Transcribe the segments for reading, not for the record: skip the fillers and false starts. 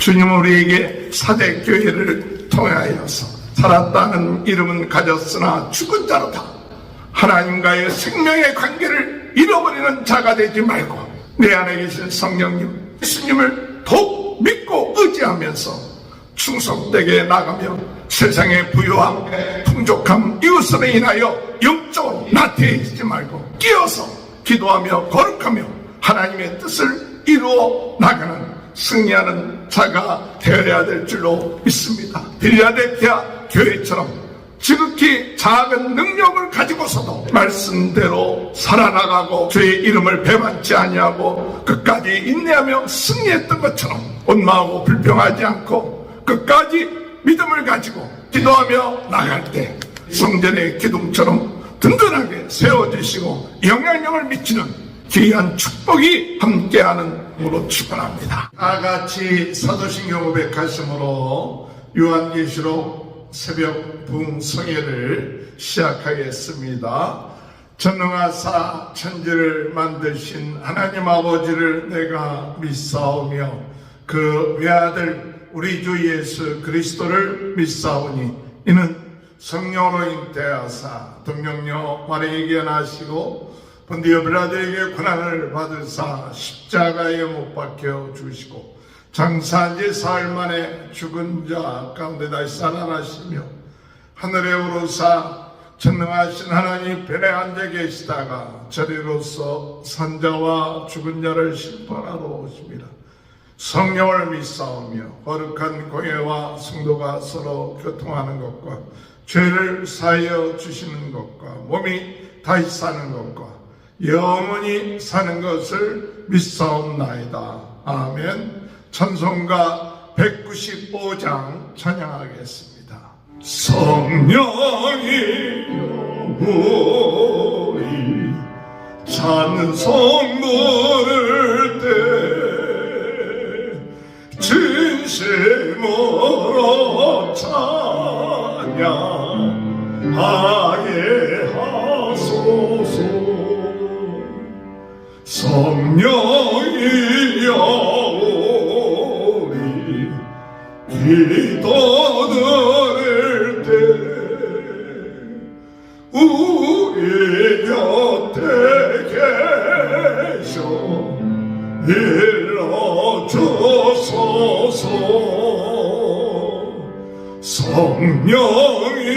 주님은 우리에게 사대교회를 통하여서 살았다는 이름은 가졌으나 죽은 자로다, 하나님과의 생명의 관계를 잃어버리는 자가 되지 말고 내 안에 계신 성령님, 예수님을 더욱 믿고 의지하면서 충성되게 나가며 세상의 부유함, 풍족함, 이웃으로 인하여 영적으로 나태해지지 말고 끼어서 기도하며 거룩하며 하나님의 뜻을 이루어 나가는 승리하는 자가 되어야 될 줄로 믿습니다. 빌라델피아 교회처럼 지극히 작은 능력을 가지고서도 말씀대로 살아나가고 주의 이름을 배반치 아니하고 끝까지 인내하며 승리했던 것처럼 원망하고 불평하지 않고 끝까지 믿음을 가지고 기도하며 나갈 때 성전의 기둥처럼 든든하게 세워주시고 영향력을 미치는 귀한 축복이 함께하는 으로 축원합니다. 다같이 사도신경 고백하심으로 요한계시록 새벽 부흥성회를 시작하겠습니다. 전능하사 천지를 만드신 하나님 아버지를 내가 믿사오며 그 외아들 우리 주 예수 그리스도를 믿사오니 이는 성령으로 잉태하사 동정녀 마리아에게 나시고 본디오 빌라도에게 고난을 받으사 십자가에 못 박혀 죽으시고 장사한 지 사흘 만에 죽은 자 가운데 다시 살아나시며 하늘에 오르사 전능하신 하나님 편에 앉아 계시다가 저리로서 산자와 죽은 자를 심판하러 오십니다. 성령을 믿사오며 거룩한 공예와 성도가 서로 교통하는 것과 죄를 사하여 주시는 것과 몸이 다시 사는 것과 영원히 사는 것을 믿사옵나이다. 아멘. 찬송가 195장 찬양하겠습니다. 성령이 우리 찬송 부를 때 진심으로 찬양하게 하소서. 성령이여 우리 기도 들을 때 우리 곁에 계셔 일러주소서. 성령이여 우리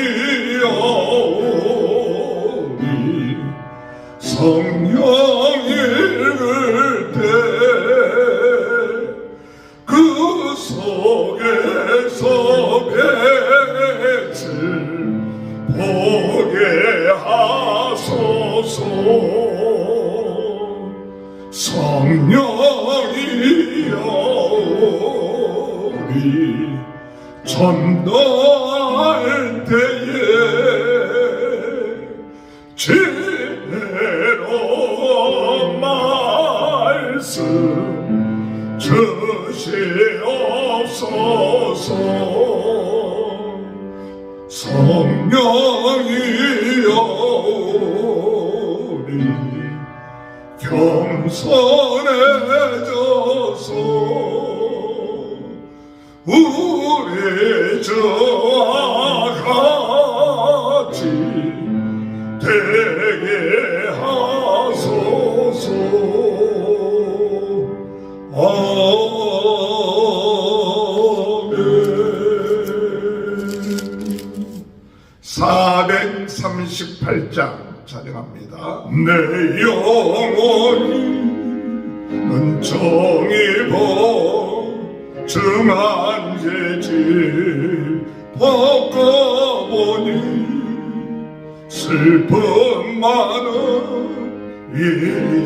성령 읽을 때 그 속에서 빛을 보게 하소서. 성령이여 우리 전도할 때에 지혜로 말씀 주시옵소서. 성령이여 우리 겸손해져서 우리 주와 같이 되게 하소서. 아멘. 438장 찬양합니다. 내 영혼이 은총이 보증한 죄질 벗고보니 슬픔 많은 이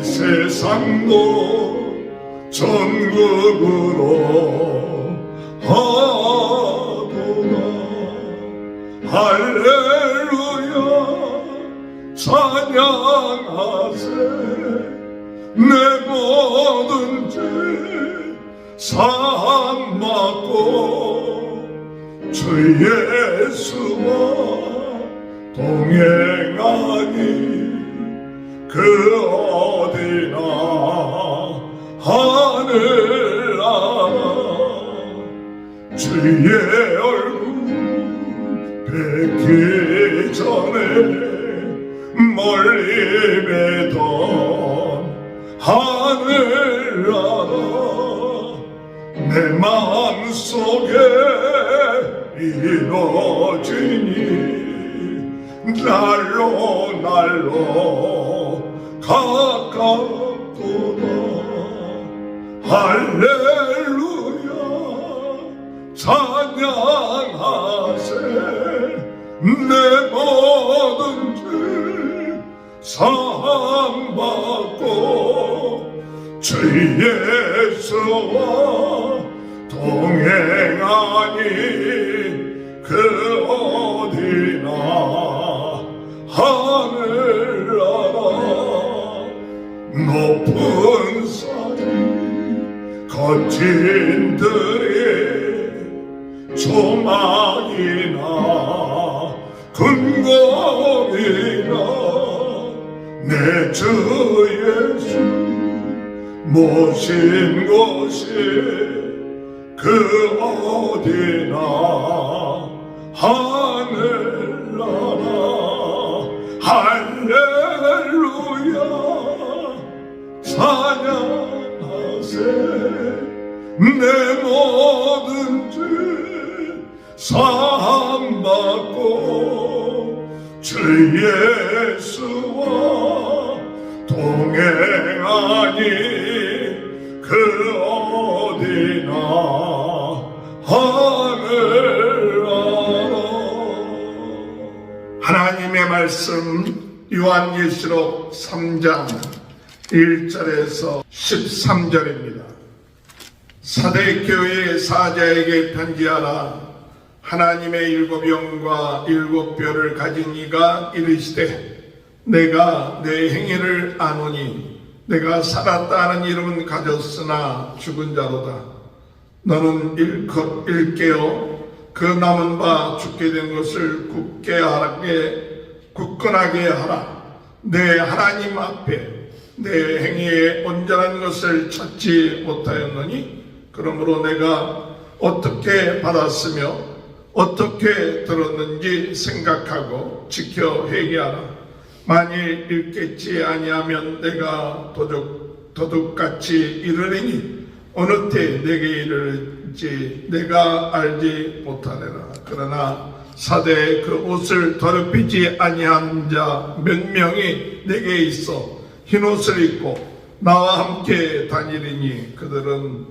세상도 전국으로 하도다. 할렐루야 찬양하세. 내 모든 죄 사함 받고 주 예수와 동행하니 그 어디나 하늘나라 주의 얼굴 뵙기 전에 멀리 뵈던 하늘 알아 내 마음속에 이루어지니 날로 가깝도다 할렐루야 찬양하세 내 모든 죄 사함받고 주 예수와 동행하니 그 어디나 하늘 알아 높은 산이 거친들이 조망이나 궁궐이나 내 주 예수 모신 곳이 그 어디나 하늘 나라 할렐루야 찬양하세 내 모든 죄 사함받고 주 예수와 동행하니 그 어디나 하늘 알아. 하나님의 말씀 요한계시록 3장 1절에서 13절입니다. 사대교회의 사자에게 편지하라. 하나님의 7영과 7뼈를 가진 이가 이르시되 내가 내 행위를 아노니 내가 살았다 하는 이름은 가졌으나 죽은 자로다. 너는 일컷 일깨어 그 남은 바 죽게 된 것을 굳건하게 하라. 내 하나님 앞에 내 행위에 온전한 것을 찾지 못하였느니 그러므로 내가 어떻게 받았으며 어떻게 들었는지 생각하고 지켜 회개하라. 만일 읽겠지 아니하면 내가 도둑같이 이르리니 어느 때 내게 이르는지 내가 알지 못하리라. 그러나 사대에 그 옷을 더럽히지 아니한 자 몇 명이 내게 있어 흰옷을 입고 나와 함께 다니리니 그들은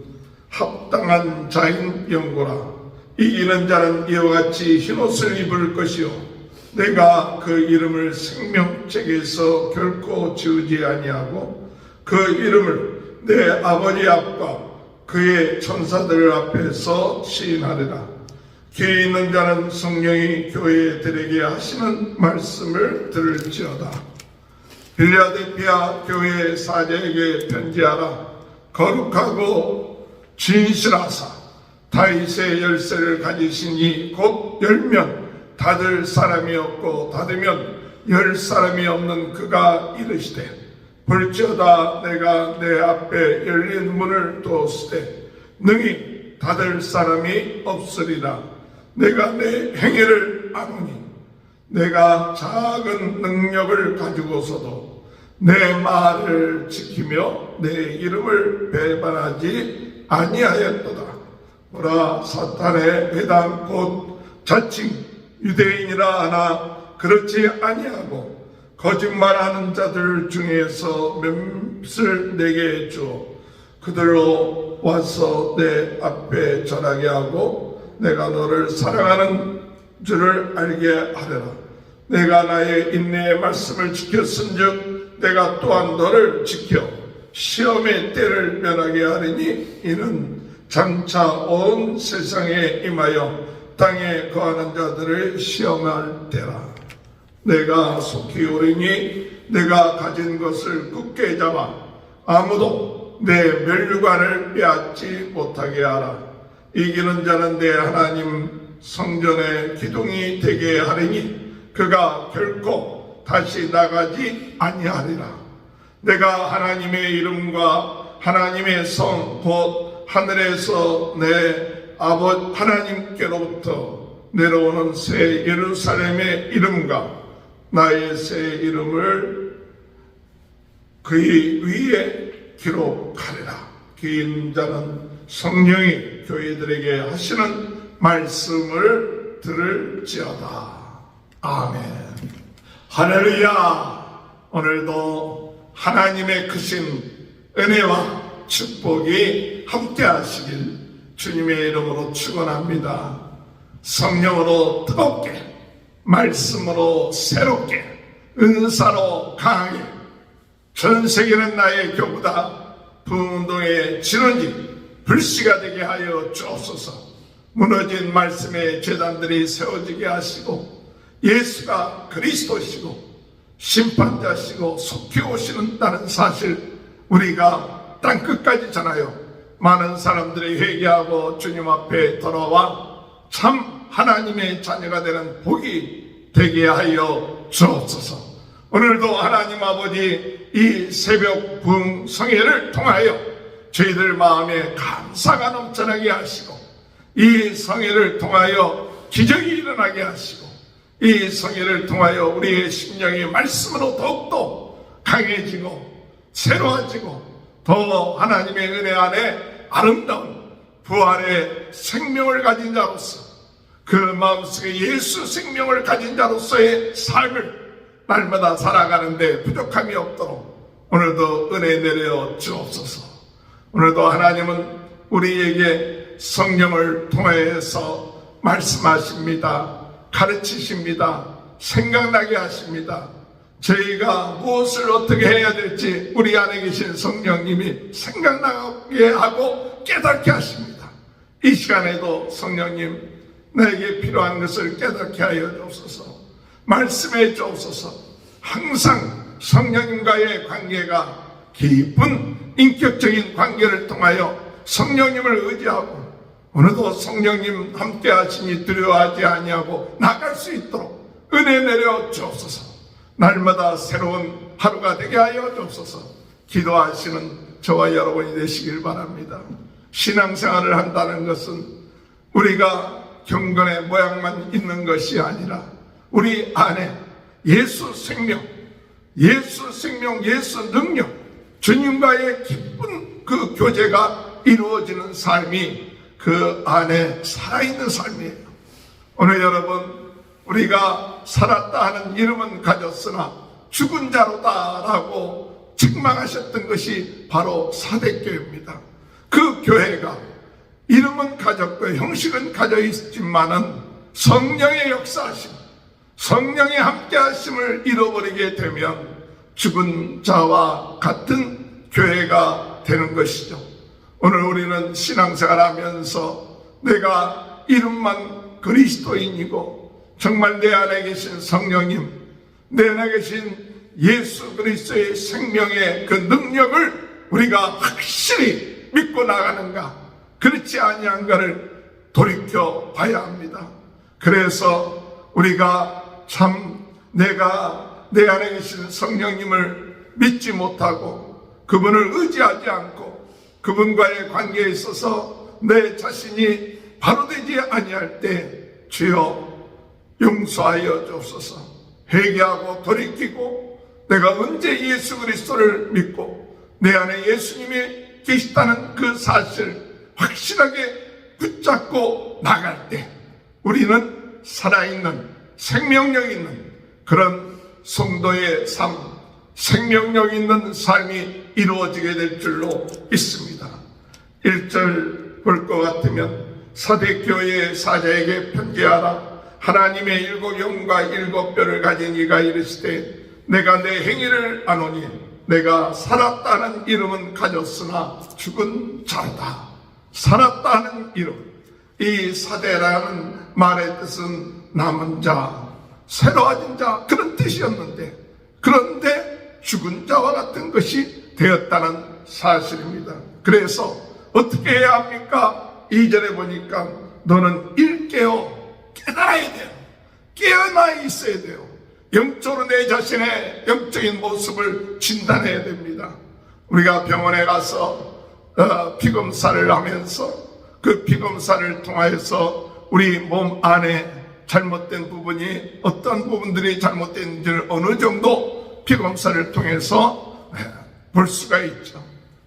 합당한 자인 영고라. 이기는 자는 이와 같이 흰옷을 입을 것이요 내가 그 이름을 생명책에서 결코 지우지 아니하고 그 이름을 내 아버지 앞과 그의 천사들 앞에서 시인하리라. 귀 있는 자는 성령이 교회들에게 하시는 말씀을 들을지어다. 빌라델피아 교회 사자에게 편지하라. 거룩하고 진실하사 다윗의 열쇠를 가지시니 곧 열면 닫을 사람이 없고 닫으면 열 사람이 없는 그가 이르시되 볼지어다 내가 내 앞에 열린 문을 두었으되 능히 닫을 사람이 없으리라. 내가 내 행위를 아노니 내가 작은 능력을 가지고서도 내 말을 지키며 내 이름을 배반하지 아니하였도다. 보라 사탄의 회당 곧 자칭 유대인이라 하나 그렇지 아니하고 거짓말하는 자들 중에서 몇을 내게 주어 그들로 와서 내 앞에 전하게 하고 내가 너를 사랑하는 줄을 알게 하리라. 내가 나의 인내의 말씀을 지켰은즉 내가 또한 너를 지켜 시험의 때를 면하게 하리니 이는 장차 온 세상에 임하여 땅에 거하는 자들을 시험할 때라. 내가 속히 오리니 내가 가진 것을 굳게 잡아 아무도 내 멸류관을 빼앗지 못하게 하라. 이기는 자는 내 하나님 성전의 기둥이 되게 하리니 그가 결코 다시 나가지 아니하리라. 내가 하나님의 이름과 하나님의 성 곧 하늘에서 내 하나님께로부터 내려오는 새 예루살렘의 이름과 나의 새 이름을 그의 위에 기록하리라. 긴 자는 성령이 교회들에게 하시는 말씀을 들을지어다. 아멘. 할렐루야. 오늘도 하나님의 크신 은혜와 축복이 함께 하시길 주님의 이름으로 축원합니다. 성령으로 뜨겁게, 말씀으로 새롭게, 은사로 강하게, 전 세계는 나의 교부다 부흥운동의 진원지 불씨가 되게 하여 주옵소서. 무너진 말씀의 제단들이 세워지게 하시고, 예수가 그리스도시고 심판자시고 속히 오시는다는 사실 우리가 땅끝까지 전하여 많은 사람들이 회개하고 주님 앞에 돌아와 참 하나님의 자녀가 되는 복이 되게 하여 주옵소서. 오늘도 하나님 아버지 이 새벽 부흥성회를 통하여 저희들 마음에 감사가 넘쳐나게 하시고, 이 성회를 통하여 기적이 일어나게 하시고, 이 성회를 통하여 우리의 심령이 말씀으로 더욱더 강해지고 새로워지고 더 하나님의 은혜 안에 아름다운 부활의 생명을 가진 자로서, 그 마음속에 예수 생명을 가진 자로서의 삶을 날마다 살아가는데 부족함이 없도록 오늘도 은혜 내려 주옵소서. 오늘도 하나님은 우리에게 성령을 통해서 말씀하십니다. 가르치십니다. 생각나게 하십니다. 저희가 무엇을 어떻게 해야 될지 우리 안에 계신 성령님이 생각나게 하고 깨닫게 하십니다. 이 시간에도 성령님, 나에게 필요한 것을 깨닫게 하여 주옵소서. 말씀해 주옵소서. 항상 성령님과의 관계가 깊은 인격적인 관계를 통하여 성령님을 의지하고, 오늘도 성령님 함께 하시니 두려워하지 아니하고 나갈 수 있도록 은혜 내려 주옵소서. 날마다 새로운 하루가 되게 하여 주옵소서. 기도하시는 저와 여러분이 되시길 바랍니다. 신앙생활을 한다는 것은 우리가 경건의 모양만 있는 것이 아니라 우리 안에 예수 생명, 예수 능력, 주님과의 기쁜 그 교제가 이루어지는 삶이 그 안에 살아있는 삶이에요. 오늘 여러분, 우리가 살았다 하는 이름은 가졌으나 죽은 자로다라고 책망하셨던 것이 바로 사대교회입니다. 그 교회가 이름은 가졌고 형식은 가져 있지만은 성령의 역사하심, 성령의 함께하심을 잃어버리게 되면 죽은 자와 같은 교회가 되는 것이죠. 오늘 우리는 신앙생활 하면서 내가 이름만 그리스도인이고 정말 내 안에 계신 성령님, 내 안에 계신 예수 그리스도의 생명의 그 능력을 우리가 확실히 믿고 나가는가, 그렇지 아니한가를 돌이켜 봐야 합니다. 그래서 우리가 참 내가 내 안에 계신 성령님을 믿지 못하고 그분을 의지하지 않고 그분과의 관계에 있어서 내 자신이 바로 되지 아니할 때 주여 용서하여 주옵소서. 회개하고 돌이키고 내가 언제 예수 그리스도를 믿고 내 안에 예수님이 계시다는 그 사실 확실하게 붙잡고 나갈 때 우리는 살아있는 생명력 있는 그런 성도의 삶, 생명력 있는 삶이 이루어지게 될 줄로 믿습니다. 1절 볼 것 같으면 사대교회의 사자에게 편지하라. 하나님의 7 영과 7 뼈를 가진 이가 이르시되 내가 내 행위를 아노니 내가 살았다는 이름은 가졌으나 죽은 자다. 살았다는 이름. 이 사대라는 말의 뜻은 남은 자, 새로워진 자, 그런 뜻이었는데 그런데 죽은 자와 같은 것이 되었다는 사실입니다. 그래서 어떻게 해야 합니까? 2절에 보니까 너는 일깨어 깨달아야 돼요. 깨어나 있어야 돼요. 영적으로 내 자신의 영적인 모습을 진단해야 됩니다. 우리가 병원에 가서 피검사를 하면서 그 피검사를 통하여서 우리 몸 안에 잘못된 부분이 어떤 부분들이 잘못된지를 어느 정도 피검사를 통해서 볼 수가 있죠.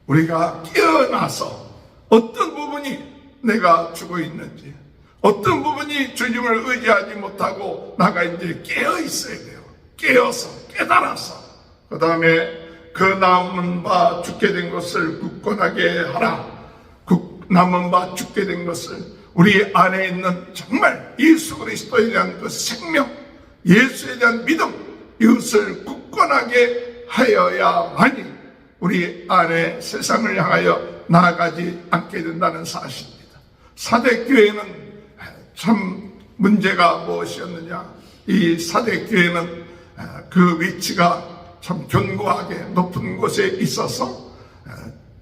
우리가 깨어나서 어떤 부분이 내가 죽어 있는지, 어떤 부분이 주님을 의지하지 못하고 나가 이제 깨어 있어야 돼요. 깨어서, 깨달아서. 그 다음에 그 남은 바 죽게 된 것을 굳건하게 하라. 남은 바 죽게 된 것을 우리 안에 있는 정말 예수 그리스도에 대한 그 생명, 예수에 대한 믿음, 이것을 굳건하게 하여야만이 우리 안에 세상을 향하여 나아가지 않게 된다는 사실입니다. 사대교회는 참 문제가 무엇이었느냐? 이 사대교회는 그 위치가 참 견고하게 높은 곳에 있어서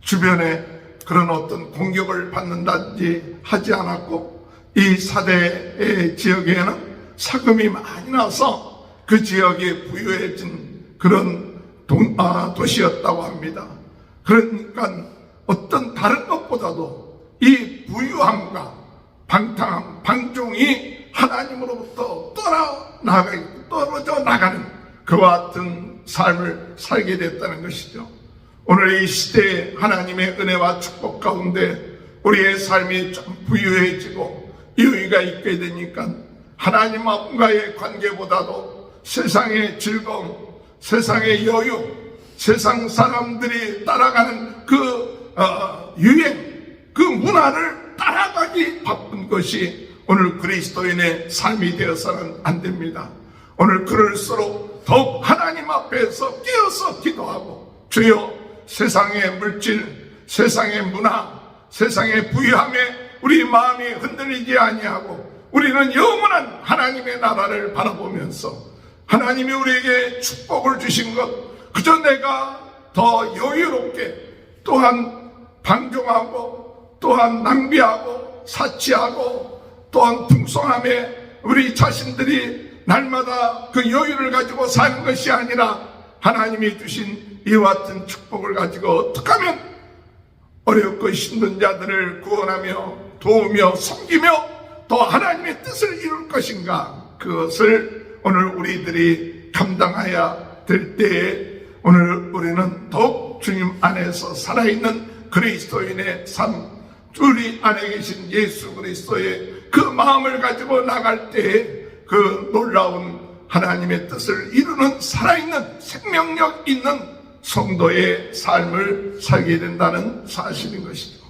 주변에 그런 어떤 공격을 받는다든지 하지 않았고, 이 사대의 지역에는 사금이 많이 나서 그 지역이 부유해진 그런 도시였다고 합니다. 그러니까 어떤 다른 것보다도 이 부유함과 방탕함, 방종이 하나님으로부터 떨어져 나가는 그와 같은 삶을 살게 됐다는 것이죠. 오늘 이 시대에 하나님의 은혜와 축복 가운데 우리의 삶이 좀 부유해지고 여유가 있게 되니까 하나님과의 관계보다도 세상의 즐거움, 세상의 여유, 세상 사람들이 따라가는 그 유행, 그 문화를 따라가기 바쁜 것이 오늘 그리스도인의 삶이 되어서는 안 됩니다. 오늘 그럴수록 더욱 하나님 앞에서 깨어서 기도하고, 주여 세상의 물질, 세상의 문화, 세상의 부유함에 우리 마음이 흔들리지 아니하고 우리는 영원한 하나님의 나라를 바라보면서 하나님이 우리에게 축복을 주신 것, 그저 내가 더 여유롭게, 또한 방종하고, 또한 낭비하고, 사치하고, 또한 풍성함에 우리 자신들이 날마다 그 여유를 가지고 사는 것이 아니라 하나님이 주신 이와 같은 축복을 가지고 어떻게 하면 어렵고 힘든 자들을 구원하며 도우며 섬기며 또 하나님의 뜻을 이룰 것인가, 그것을 오늘 우리들이 감당해야 될 때에 오늘 우리는 더욱 주님 안에서 살아있는 그리스도인의 삶, 우리 안에 계신 예수 그리스도의 그 마음을 가지고 나갈 때에 그 놀라운 하나님의 뜻을 이루는 살아있는 생명력 있는 성도의 삶을 살게 된다는 사실인 것이죠.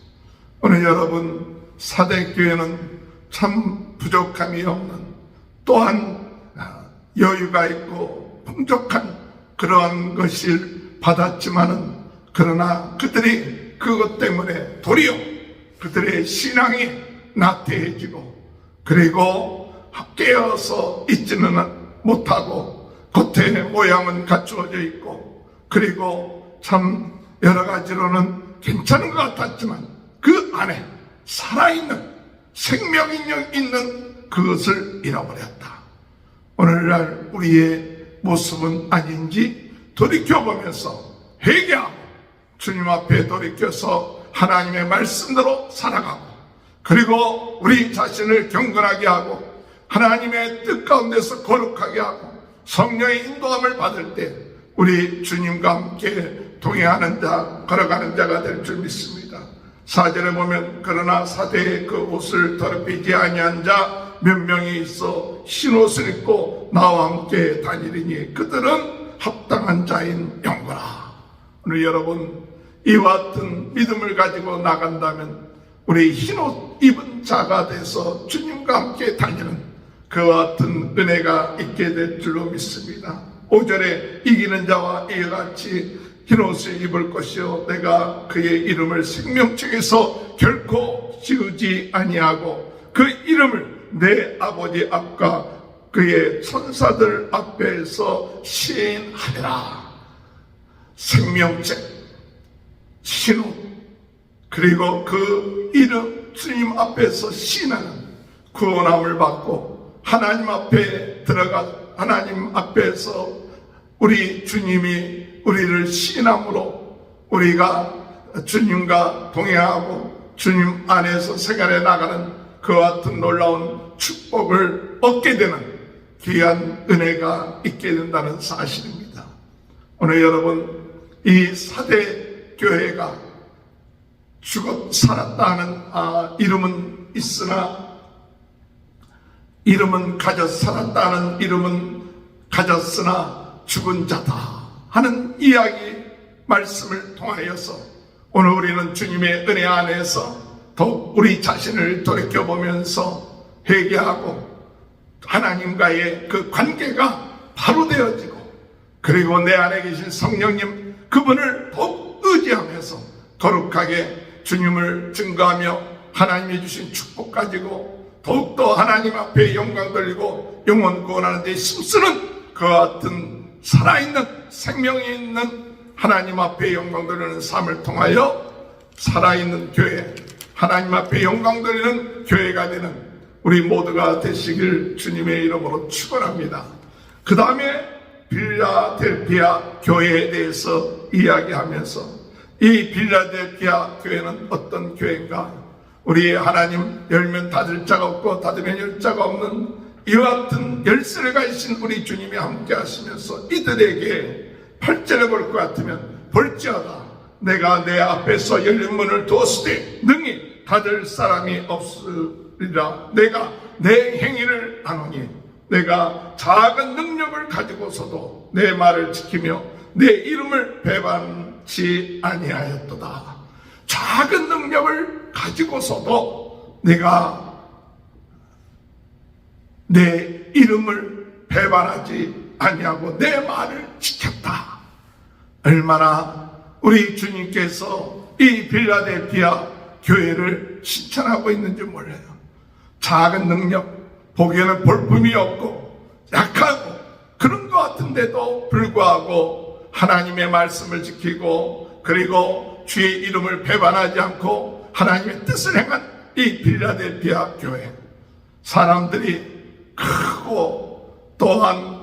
오늘 여러분, 사대교회는 참 부족함이 없는, 또한 여유가 있고 풍족한 그러한 것을 받았지만은, 그러나 그들이 그것 때문에 도리어 그들의 신앙이 나태해지고, 그리고 깨어서 있지는 못하고 겉에 모양은 갖추어져 있고, 그리고 참 여러 가지로는 괜찮은 것 같았지만 그 안에 살아있는 생명력 있는 그것을 잃어버렸다. 오늘날 우리의 모습은 아닌지 돌이켜보면서 회개하고 주님 앞에 돌이켜서 하나님의 말씀대로 살아가고, 그리고 우리 자신을 경건하게 하고 하나님의 뜻 가운데서 거룩하게 하고 성령의 인도함을 받을 때 우리 주님과 함께 동행하는 자, 걸어가는 자가 될 줄 믿습니다. 4절에 보면, 그러나 사대의 그 옷을 더럽히지 아니한 자 몇 명이 있어 흰옷을 입고 나와 함께 다니리니 그들은 합당한 자인 영거라. 오늘 여러분, 이와 같은 믿음을 가지고 나간다면 우리 흰옷 입은 자가 돼서 주님과 함께 다니는 그와 같은 은혜가 있게 될 줄로 믿습니다. 5절에 이기는 자와 이와 같이 흰옷을 입을 것이요 내가 그의 이름을 생명책에서 결코 지우지 아니하고 그 이름을 내 아버지 앞과 그의 천사들 앞에서 시인하리라. 생명책, 흰옷, 그리고 그 이름 주님 앞에서 시인하는 구원함을 받고 하나님 앞에 들어가 하나님 앞에서 우리 주님이 우리를 시인함으로 우리가 주님과 동행하고 주님 안에서 생활해 나가는 그와 같은 놀라운 축복을 얻게 되는 귀한 은혜가 있게 된다는 사실입니다. 오늘 여러분, 이 사대 교회가 죽었 살았다 하는 이름은 있으나 이름은 가졌 살았다 하는 이름은 가졌으나 죽은 자다 하는 이야기 말씀을 통하여서 오늘 우리는 주님의 은혜 안에서 더욱 우리 자신을 돌이켜보면서 회개하고 하나님과의 그 관계가 바로 되어지고, 그리고 내 안에 계신 성령님 그분을 더욱 의지하면서 거룩하게 주님을 증거하며 하나님이 주신 축복 가지고 더욱더 하나님 앞에 영광 돌리고 영혼 구원하는 데 힘쓰는 그와 같은 살아있는 생명이 있는 하나님 앞에 영광 돌리는 삶을 통하여 살아있는 교회, 하나님 앞에 영광 돌리는 교회가 되는 우리 모두가 되시길 주님의 이름으로 축원합니다. 그 다음에 빌라델피아 교회에 대해서 이야기하면서, 이 빌라델피아 교회는 어떤 교회인가? 우리 하나님 열면 닫을 자가 없고 닫으면 열 자가 없는 이와 같은 열쇠를 가지신 우리 주님이 함께 하시면서 이들에게 8절에 볼 것 같으면, 볼지어다 내가 내 앞에서 열린 문을 두었을 때 능히 닫을 사람이 없으리라. 내가 내 행위를 아노니 내가 작은 능력을 가지고서도 내 말을 지키며 내 이름을 배반치 아니하였도다. 작은 능력을 가지고서도 내가 내 이름을 배반하지 아니하고 내 말을 지켰다. 얼마나 우리 주님께서 이 빌라델피아 교회를 실천하고 있는지 몰라요. 작은 능력, 보기에는 볼품이 없고 약하고 그런 것 같은데도 불구하고 하나님의 말씀을 지키고, 그리고 주의 이름을 배반하지 않고 하나님의 뜻을 행한 이 빌라델피아 교회, 사람들이 크고 또한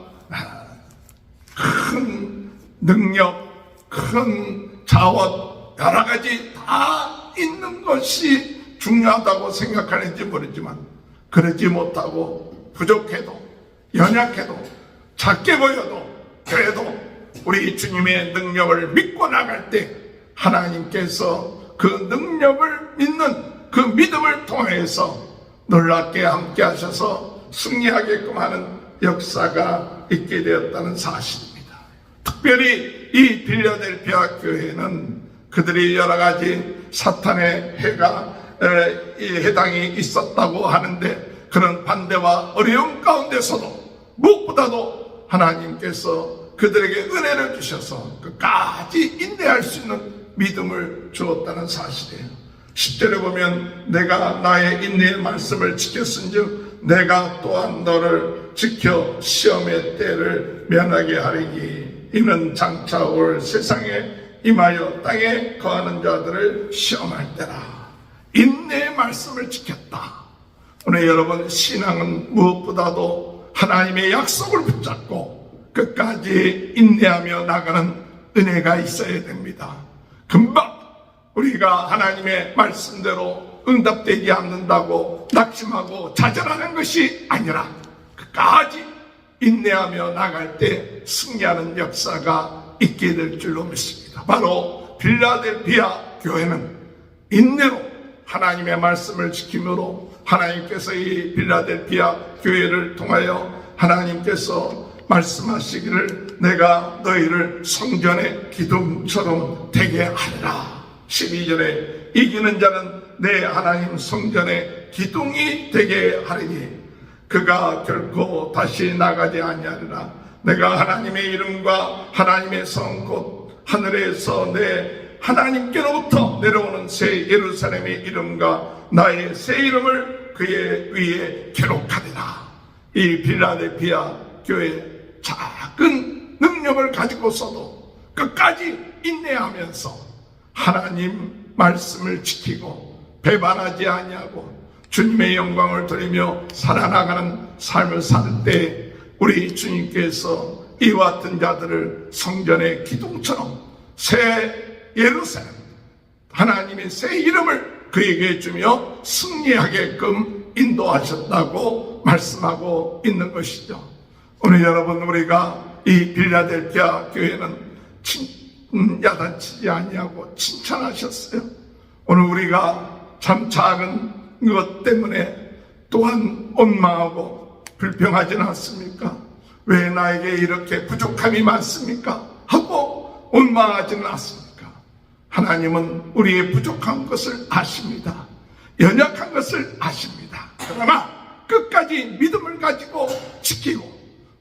큰 능력, 큰 자원, 여러 가지 다 있는 것이 중요하다고 생각하는지 모르지만, 그러지 못하고 부족해도 연약해도 작게 보여도 그래도 우리 주님의 능력을 믿고 나갈 때 하나님께서 그 능력을 믿는 그 믿음을 통해서 놀랍게 함께 하셔서 승리하게끔 하는 역사가 있게 되었다는 사실입니다. 특별히 이 빌라델피아 교회는 그들이 여러 가지 사탄의 해당이 있었다고 하는데, 그런 반대와 어려움 가운데서도 무엇보다도 하나님께서 그들에게 은혜를 주셔서 끝까지 인내할 수 있는 믿음을 주었다는 사실이에요. 10절에 보면 내가 나의 인내의 말씀을 지켰은즉 내가 또한 너를 지켜 시험의 때를 면하게 하리니 이는 장차 올 세상에 임하여 땅에 거하는 자들을 시험할 때라. 인내의 말씀을 지켰다. 오늘 여러분, 신앙은 무엇보다도 하나님의 약속을 붙잡고 끝까지 인내하며 나가는 은혜가 있어야 됩니다. 금방 우리가 하나님의 말씀대로 응답되지 않는다고 낙심하고 좌절하는 것이 아니라 끝까지 인내하며 나갈 때 승리하는 역사가 있게 될 줄로 믿습니다. 바로 빌라델피아 교회는 인내로 하나님의 말씀을 지킴으로 하나님께서 이 빌라델피아 교회를 통하여 하나님께서 말씀하시기를 내가 너희를 성전의 기둥처럼 되게 하리라. 12절에 이기는 자는 내 하나님 성전의 기둥이 되게 하리니 그가 결코 다시 나가지 아니하리라. 내가 하나님의 이름과 하나님의 성 곧 하늘에서 내 하나님께로부터 내려오는 새 예루살렘의 이름과 나의 새 이름을 그의 위에 기록하리라. 이 빌라델피아 교회 작은 능력을 가지고서도 끝까지 인내하면서 하나님 말씀을 지키고 배반하지 아니하고 주님의 영광을 돌리며 살아나가는 삶을 살 때 우리 주님께서 이와 같은 자들을 성전의 기둥처럼 새 예루살렘 하나님의 새 이름을 그에게 주며 승리하게끔 인도하셨다고 말씀하고 있는 것이죠. 오늘 여러분, 우리가 이 빌라델피아 교회는 야단치지 아니하고 칭찬하셨어요. 오늘 우리가 참 작은 것 때문에 또한 원망하고 불평하지는 않습니까? 왜 나에게 이렇게 부족함이 많습니까? 하고 원망하지는 않습니까? 하나님은 우리의 부족한 것을 아십니다. 연약한 것을 아십니다. 그러나 끝까지 믿음을 가지고 지키고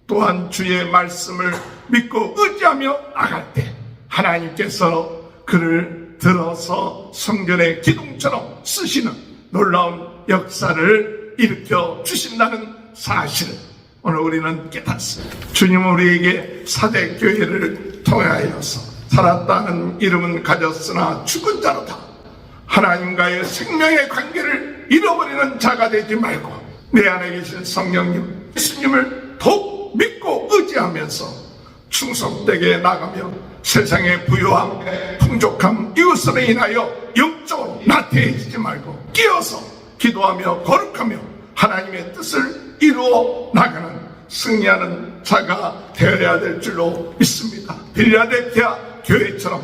또한 주의 말씀을 믿고 의지하며 나갈 때 하나님께서 그를 들어서 성전의 기둥처럼 쓰시는 놀라운 역사를 일으켜 주신다는 사실을 오늘 우리는 깨닫습니다. 주님은 우리에게 사대교회를 통하여서 살았다는 이름은 가졌으나 죽은 자로다, 하나님과의 생명의 관계를 잃어버리는 자가 되지 말고 내 안에 계신 성령님, 예수님을 더욱 믿고 의지하면서 충성되게 나가며 세상의 부유함, 풍족함, 이것으로 인하여 영적으로 나태해지지 말고 끼어서 기도하며 거룩하며 하나님의 뜻을 이루어 나가는 승리하는 자가 되어야 될 줄로 믿습니다. 빌라델피아 교회처럼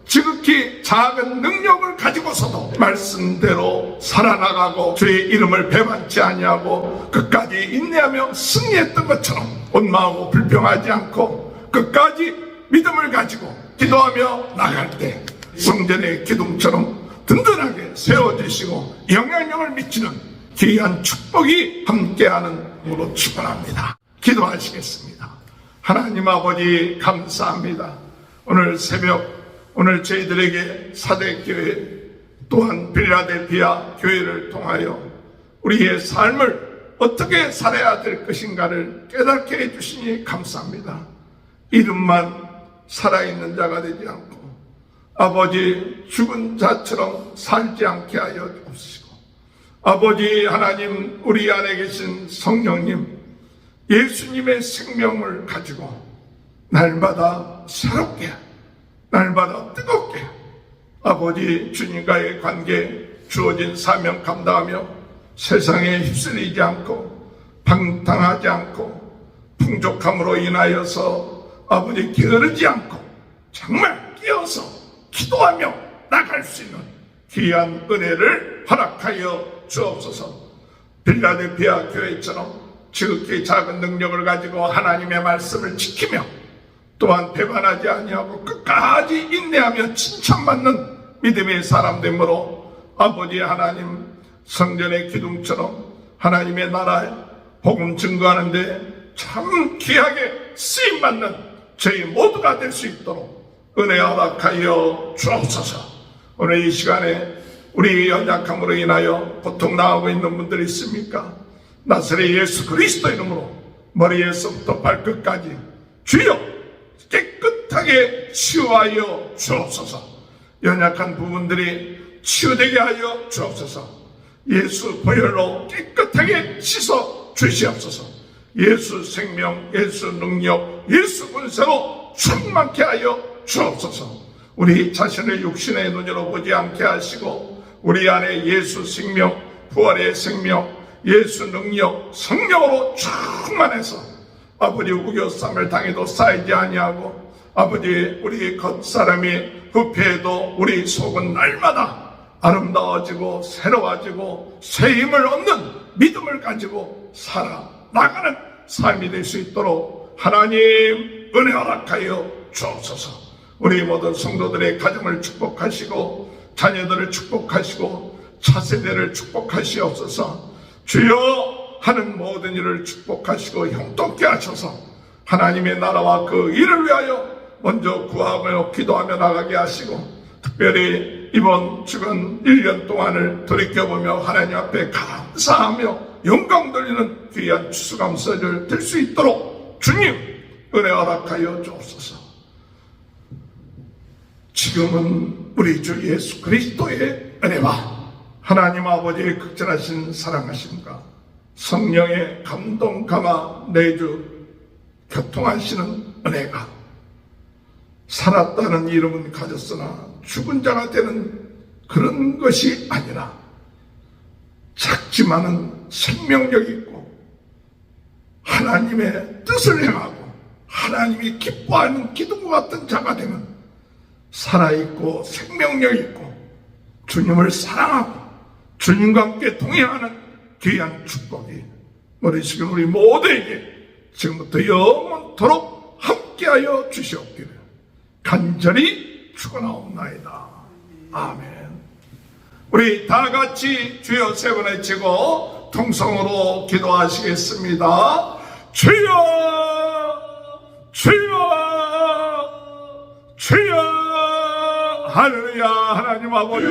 지극히 작은 능력을 가지고서도 말씀대로 살아나가고 주의 이름을 배반치 아니하고 끝까지 인내하며 승리했던 것처럼 원망하고 불평하지 않고 끝까지 믿음을 가지고 기도하며 나갈 때 성전의 기둥처럼 든든하게 세워지시고 영향력을 미치는 귀한 축복이 함께하는 으로 축원합니다. 기도하시겠습니다. 하나님 아버지, 감사합니다. 오늘 새벽, 오늘 저희들에게 사대교회 또한 빌라델피아 교회를 통하여 우리의 삶을 어떻게 살아야 될 것인가를 깨닫게 해주시니 감사합니다. 이름만 살아있는 자가 되지 않고 아버지 죽은 자처럼 살지 않게 하여 주옵시고, 아버지 하나님, 우리 안에 계신 성령님, 예수님의 생명을 가지고 날마다 새롭게, 날마다 뜨겁게 아버지 주님과의 관계 주어진 사명 감당하며 세상에 휩쓸리지 않고 방탕하지 않고 풍족함으로 인하여서 아버지 게으르지 않고 정말 끼어서 기도하며 나갈 수 있는 귀한 은혜를 허락하여 주옵소서. 빌라델피아 교회처럼 지극히 작은 능력을 가지고 하나님의 말씀을 지키며 또한 배반하지 아니하고 끝까지 인내하며 칭찬받는 믿음의 사람 되므로 아버지 하나님, 성전의 기둥처럼 하나님의 나라에 복음 증거하는데 참 귀하게 쓰임받는 저희 모두가 될 수 있도록 은혜 허락하여 주옵소서. 오늘 이 시간에 우리 연약함으로 인하여 고통당하고 있는 분들이 있습니까? 나사렛 예수 그리스도 이름으로 머리에서부터 발끝까지 주여 깨끗하게 치유하여 주옵소서. 연약한 부분들이 치유되게 하여 주옵소서. 예수 보혈로 깨끗하게 씻어 주시옵소서. 예수 생명, 예수 능력, 예수 권세로 충만케 하여 주옵소서. 우리 자신을 육신의 눈으로 보지 않게 하시고 우리 안에 예수 생명, 부활의 생명, 예수 능력, 성령으로 충만해서 아버지 우겨쌈을 당해도 쌓이지 아니하고 아버지 우리 겉사람이 후패해도 우리 속은 날마다 아름다워지고 새로워지고 새 힘을 얻는 믿음을 가지고 살아나가는 삶이 될 수 있도록 하나님 은혜 허락하여 주옵소서. 우리 모든 성도들의 가정을 축복하시고 자녀들을 축복하시고 차세대를 축복하시옵소서. 주여 하는 모든 일을 축복하시고 형통케 하셔서 하나님의 나라와 그 일을 위하여 먼저 구하며 기도하며 나가게 하시고 특별히 이번 주간 1년 동안을 돌이켜보며 하나님 앞에 감사하며 영광 돌리는 귀한 추수감사절 될 수 있도록 주님 은혜 허락하여 주옵소서. 지금은 우리 주 예수 그리스도의 은혜와 하나님 아버지의 극진하신 사랑하심과 성령의 감동 감화 내주 교통하시는 은혜가 살았다는 이름은 가졌으나 죽은 자가 되는 그런 것이 아니라 작지만은 생명력 있고 하나님의 뜻을 행하고 하나님이 기뻐하는 기둥과 같은 자가 되면 살아있고 생명력 있고 주님을 사랑하고 주님과 함께 동행하는 귀한 축복이 우리 지금 우리 모두에게 지금부터 영원토록 함께하여 주시옵기를 간절히 축원하옵나이다. 아멘. 우리 다 같이 주여 세 번 외치고 통성으로 기도하시겠습니다. 주여 주여 주여 할렐루야. 하나님 아버지